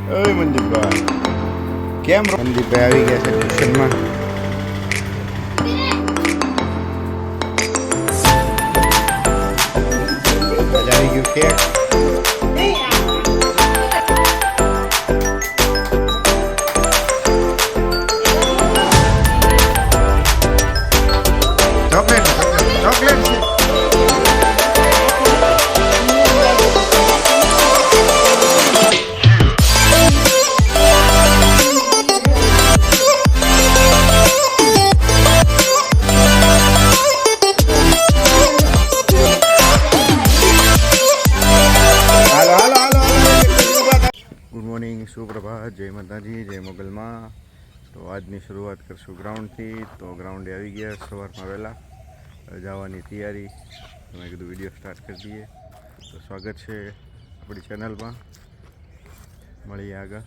ઓય મનદીપભાઈ કેમ મનદીપભાઈ આવી ગયા છે ટ્યુશનમાં. આવી ગયું કેક. ચોકલેટ ચોકલેટ છે. સુપ્રભાત, જય માતાજી, જય મોગલમાં. તો આજની શરૂઆત કરશું ગ્રાઉન્ડથી. તો ગ્રાઉન્ડે આવી ગયા સવારમાં વહેલા, જવાની તૈયારી. તો મેં કીધું વિડીયો સ્ટાર્ટ કરી દઈએ. તો સ્વાગત છે આપણી ચેનલમાં, મળીએ આગળ.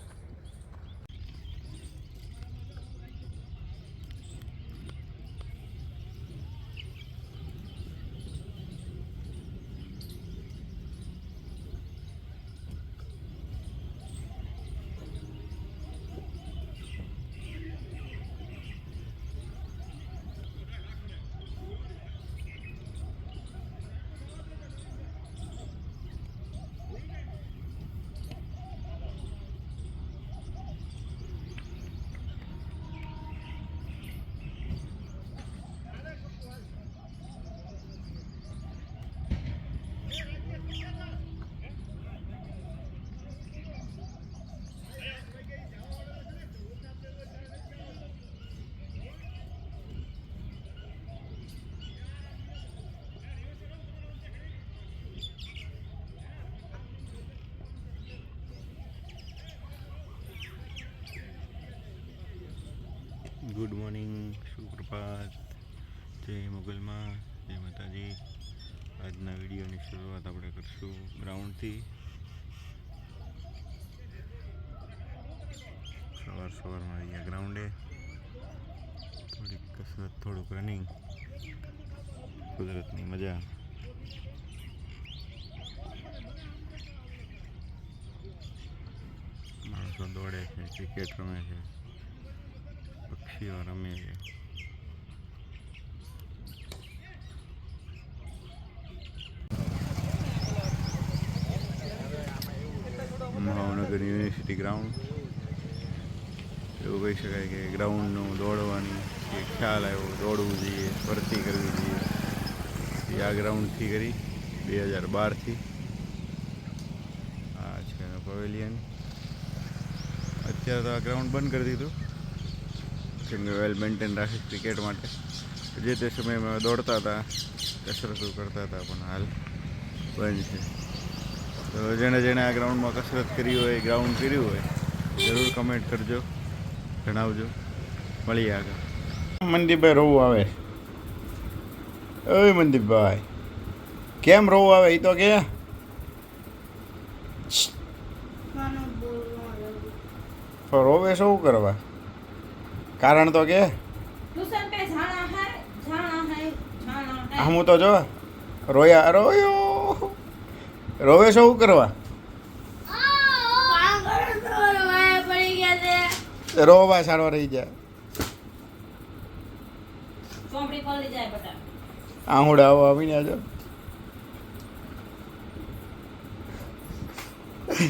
ગુડ મોર્નિંગ, સુપ્રભાત, જય મોગલમાં, જય માતાજી. આજના વિડીયોની શરૂઆત આપણે કરીશું ગ્રાઉન્ડથી. સવારમાં અહીંયા ગ્રાઉન્ડે થોડીક કસરત, થોડુંક રનિંગ, કુદરતની મજા. માણસો દોડે છે, ક્રિકેટ રમે છે, પક્ષીઓ રમે છે. ભાવનગર યુનિવર્સિટી ગ્રાઉન્ડ એવું કહી શકાય કે ગ્રાઉન્ડનું દોડવાની એક ખ્યાલ આવ્યો, દોડવું જોઈએ, ભરતી કરવી જોઈએ. આ ગ્રાઉન્ડથી કરી 2012થી. આ છે પવેલિયન. અત્યારે તો આ ગ્રાઉન્ડ બંધ કરી દીધું કેમ કે વેલ મેન્ટેન રાખી ક્રિકેટ માટે. જે તે સમયમાં દોડતા હતા, કસરતો કરતા હતા, પણ હાલ બંધ છે. તો જેણે જેણે આ ગ્રાઉન્ડમાં કસરત કરી હોય, ગ્રાઉન્ડ કર્યું હોય, જરૂર કમેન્ટ કરજો, જણાવજો. મળીએ આગળ. મનદીપભાઈ રોવું આવે. ઓય મનદીપભાઈ કેમ રોવું આવે? એ તો કે રોવે શું કરવા? કારણ તો કે હું તો જો રોયા રોયો. રોવે શું કરવા? રોવા સારો રહી જાય. આહુડા આવો આવીને આજો.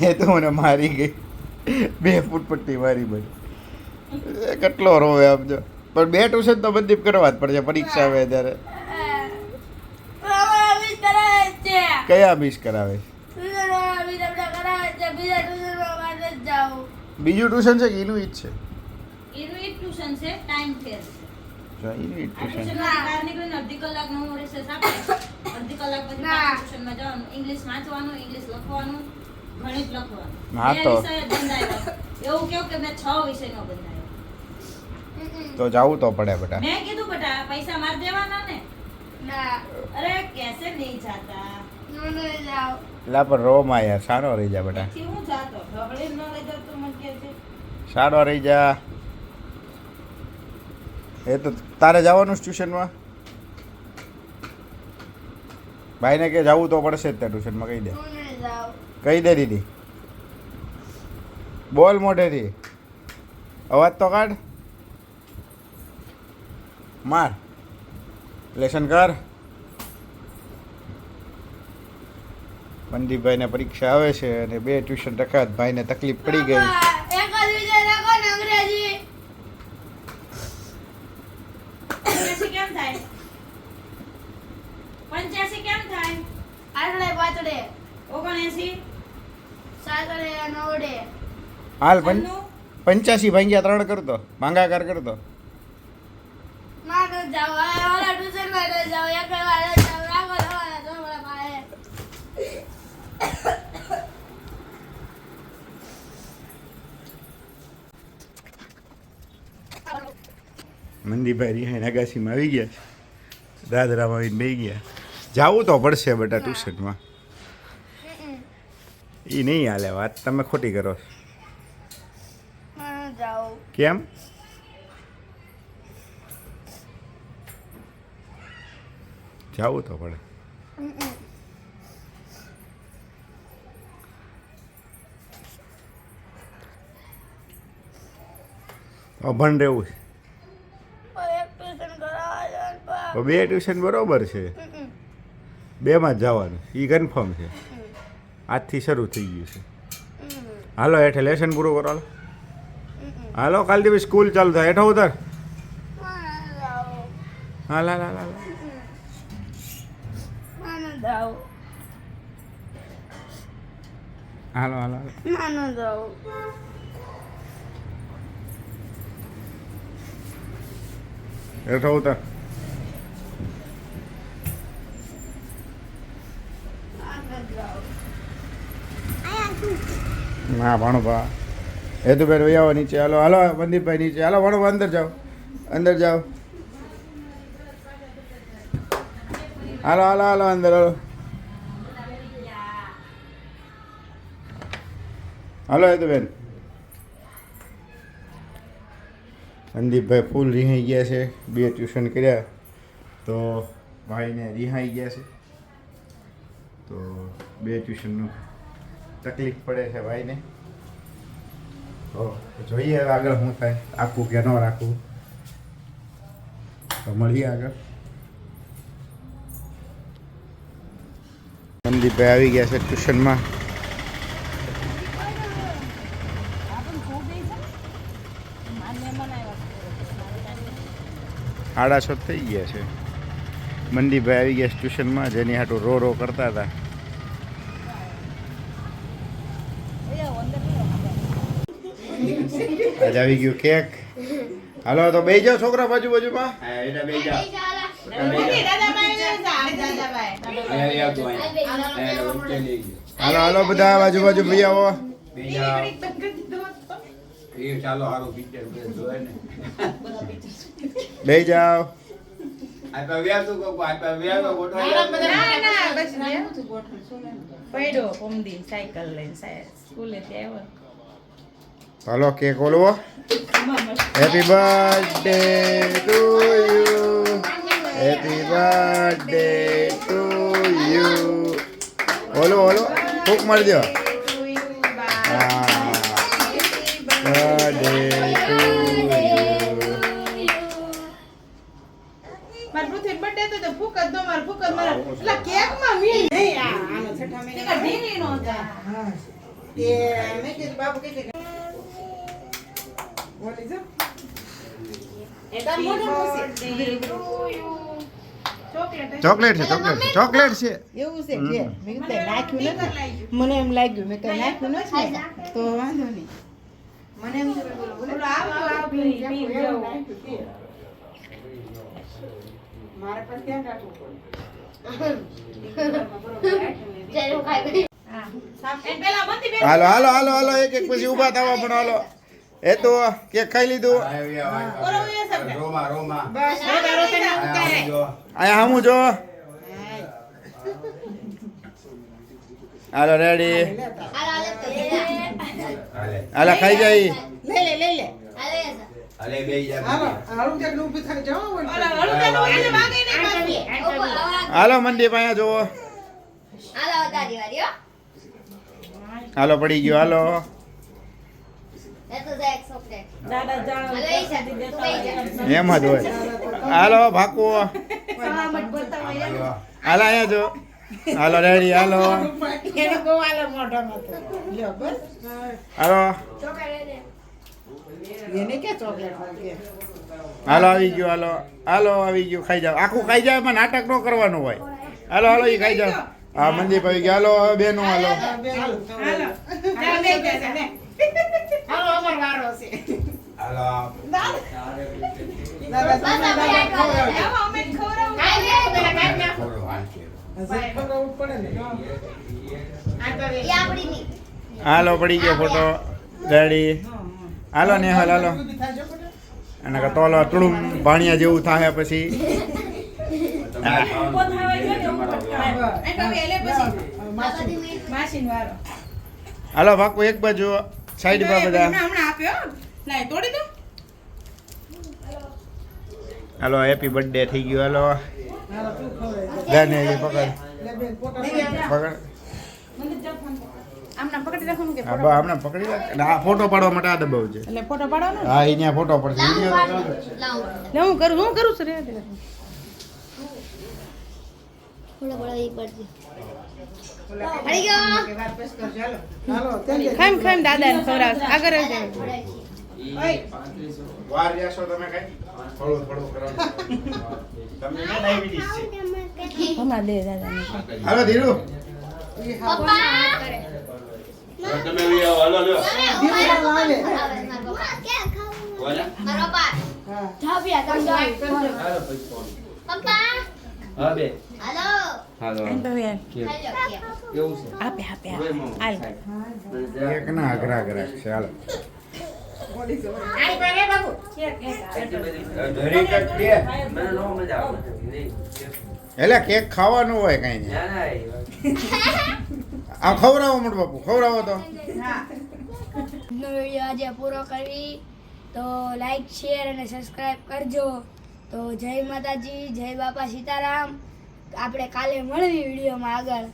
એ તો મને મારી ગઈ, 2 ફૂટ પટ્ટી મારી બધી. કેટલો રોવે આપજો. પણ 2 ટ્યુશન તો બધી કરવા જ પડશે પરીક્ષા આવે ત્યારે. કયા મિસ કરાવે? બીજું ટ્યુશન છે કે એનું ઈ જ છે? એનું એક ટ્યુશન છે, ટાઈમ ફેર છે. અડધી કલાકનું રિસેસ આપે, અડધી કલાક પછી ટ્યુશનમાં જવાનું, ઇંગ્લિશ વાંચવાનું, ઇંગ્લિશ લખવાનું, ગણિત લખવાનું. હા તો વિષય બંધાયો. એવું કેવું કે મેં 6 વિષયનો બંધાયો. તો જાવું તો પડે બેટા. મેં કીધું બેટા પૈસા માર દેવાના ને. ના અરે કેસે નહીં જાતા. નહીં જાવ. લા પર રો માં યાર સારો રહી જા બેટા. હું જાતો ઢગલે ન લઈ જાવ તો મને કહે છે સારો રહી જા. એ તો તારે જવાનું ટ્યુશનમાં? ભાઈને કે જવું તો પડશે જ ત્યાં ટ્યુશનમાં. કહી દે, કહી દે દીદી. બોલ મોઢેથી અવાજ તો કાઢ માર લેસન કર મનદીપભાઈને પરીક્ષા આવે છે અને 2 ટ્યુશન રખાત ભાઈને તકલીફ પડી ગઈ એક જ વિષય રાખો ને અંગ્રેજી 85 કેમ થાય 85 કેમ થાય આટલે પાતળે 79 સાતડે નવડે હાલ 85 ભાંગ્યા 3 કરતો ભાંગાકાર કરતો ના તો જાઓ ઓલા ટ્યુશન માટે જાઓ એક વાર જાઓ રાખો તમારા તમારા પાસે મંદીભાઈ રિહાઈ અગાસીમાં આવી ગયા છે દાદરામાં આવીને બેસી ગયા જાવું તો પડશે બેટા ટ્યુશનમાં એ નહીં હાલે વાત તમે ખોટી કરો છો. ના જાઓ કેમ જાવું તો પડે અભણ રહેવું છે એક ટ્યુશન કરાવવા જવાનું તો 2 ટ્યુશન બરોબર છે 2માં જ જવાનું એ કન્ફર્મ છે આજથી શરૂ થઈ ગયું છે હાલો હેઠે લેસન પૂરું કરો હાલો હાલો કાલથી પછી સ્કૂલ ચાલુ થાય હેઠો ઉતર હાલ હાલ હાલ હાલ જાઓ હાલો હાલો હાલો નાનો જાઓ હેઠો ઉતર ના ભણભા એ તો બેન આવો નીચે હાલો હાલો મંદીપભાઈ નીચે હાલો ભણો અંદર જાઓ અંદર જાઓ હાલો હાલો હાલો અંદર હાલો હાલો એ તો બેન મંદીપભાઈ ફૂલ રિહાઈ ગયા છે 2 ટ્યુશન કર્યા તો ભાઈને રિહાઈ ગયા છે તો 2 ટ્યુશનનું તકલીફ પડે છે ભાઈને તો જોઈએ હવે આગળ શું થાય રાખવું કે ન રાખવું તો મળીએ આગળ મંદીપભાઈ આવી ગયા છે ટ્યુશનમાં સાડા 6 થઈ ગયા છે મંદીપભાઈ આવી ગયા છે ટ્યુશનમાં જેની હાટું રો રો કરતા હતા આજ આવી ગયું કેક હાલો તો બેસી જાઓ છોકરા બાજુ બાજુમાં બેસી જાઓ હાલો હાલો બધા બાજુ બાજુ ભાઈ આવો ચાલો હારું પિક્ચર જોવે ને બેસી જાઓ આપા વ્યાસુ કો આપા વ્યાસુ ગોઠવા પડ્યો પમદી સાયકલ લઈને સ્કૂલે થી આવ્યો હાલો કેક ઓલવો happy birthday to you happy birthday to you ઓલો ઓલો ફૂક મારી દો બર્થડે ટુ માર પૃથ્વી બર્થડે તો ફૂક જ દો માર ફૂક જ માર એટલે કેક માં મી નહીં આનો છઠ્ઠા મહિને ઢીંગલી નો હતા હા તે મે કે બાબુ કે બોલી જો એકા મોઢે મોસે ચોકલેટ છે ચોકલેટ છે ચોકલેટ છે એવું છે કે મેં કીધું નાખ્યું નથી મને એમ લાગ્યું મેં કઈ નાખ્યું નથી ને તો વાંધો નહીં મને એમ કે બોલો આવ પી મારે પર ધ્યાન રાખવું પડે હાલો હાલો હાલો હાલો એક એક પછી ઊભા થવા પણ હાલો એ તો કેક ખાઈ લીધું રોમા રોમા બસ રોતા રોતા ના ઉતારે અહીંયા હમું જો હાલો રેડી હાલો ખાઈ જાય લઈ લે અલે બે જા હાલો હાલું કે ઊભી થઈ જાઓ ઓલા હાલું કે ઊભી વાગે ને પાછી હાલો મંદીપ અહીંયા જોવો હાલો પડી ગયો હાલો દાદા જાઓ હાલો, એ છે. પ્રસાદી દેતા તું હોય. એમ જ હોય હાલો ભાકુ સલામત બોલતા હોય એમ. હાલો અહીંયા જો હાલો રેડી હાલો એને ગોવાલો મોઢામાં તો. લ્યો, બસ. હાલો એને કે ચોકલેટ મળે? હાલો આવી ગયું હાલો આવી ગયું ખાઈ જાવ આખું ખાઈ જાવ એમાં નાટક ન કરવાનું હોય હાલો એ ખાઈ જાવ હા મંદીપ આવી ગયા હાલો હવે બેનું હાલો હાલો. જા, બે જશે, બે. હાલો, અમારો વારો છે. હાલો દાદા, બસ આપણે આટલા જ. આવો, અમે ખવડાવું. ખાઈ લે. પેલા કાઢી નાખો. થોડું હાલશે. ખવડાવવું પડે ને. આ તો ઈ આપણી ની. હાલો પડી ગયો ફોટો રેડી હાલો ને હાલો અને તોલો ટુડુમ ભાણિયા જેવું થાય પછી તમારે ખાવાનું ઊભો થવા જોઈએ ને, ઊભો તમારો થાય. વ્યવહાર. આ તો એલે પછી આ બધી મીઠ. માસીનો વારો. હાલો ભાકુ એક બાજુ સાઈડ પર બધા હમણાં આપ્યો. લાય, તોડી દો. હાલો હેપી બર્થડે થઈ ગયું હાલો હાલો, તું ખવડાવ. જાને એ પકડ લે બેન, ફોટો પકડ મંદિર જાઓ ફોન. આમના પકડી રાખવાનું કે હા બા હમણાં પકડી રાખ અને આ ફોટો પાડવા માટે આ દબાવ છે એટલે ફોટો પાડવાનો ને? હા અહીંયા ફોટો પડશે વિડીયો તો ચાલુ જ છે. લાવો. લે હું કરું છું રે. થોડો થોડો ઈ પડશે. પડી ગયો. ખાઈમ દાદા ને ખવડાવશે. આગળ આવી જાય. વાર જાશો તમે કઈ થોડું કરવાનું તમને ના ડાયાબિટીસ છે હમણાં દે દાદા ને. હાલો ધીરુ પપ્પા. તમે બી આવો, હાલો લ્યો. હવે મારા પપ્પા. બોલા? મારા પપ્પા. જાવ્યા તમે જાવ. હાલો પછી ફોન. પપ્પા. હા બે હાલો. હાલો એમ તો યાર. હાલો કેમ? કેવું છે આપે હાલ. એક ના અઘરા ગ્રાહક છે હાલો આઈ પાડે બાબુ. ધરી કટ દે. એટલે કેક ખાવાનું હોય કઈ નહીં આ ખવડાવો મોટ બાપુ ખવડાવો તો હા. નો વિડિયો આજે પૂરો કરી તો લાઈક શેર અને સબસ્ક્રાઇબ કરજો તો જય માતાજી જય બાપા સીતારામ આપણે કાલે મળવી વિડીયોમાં આગળ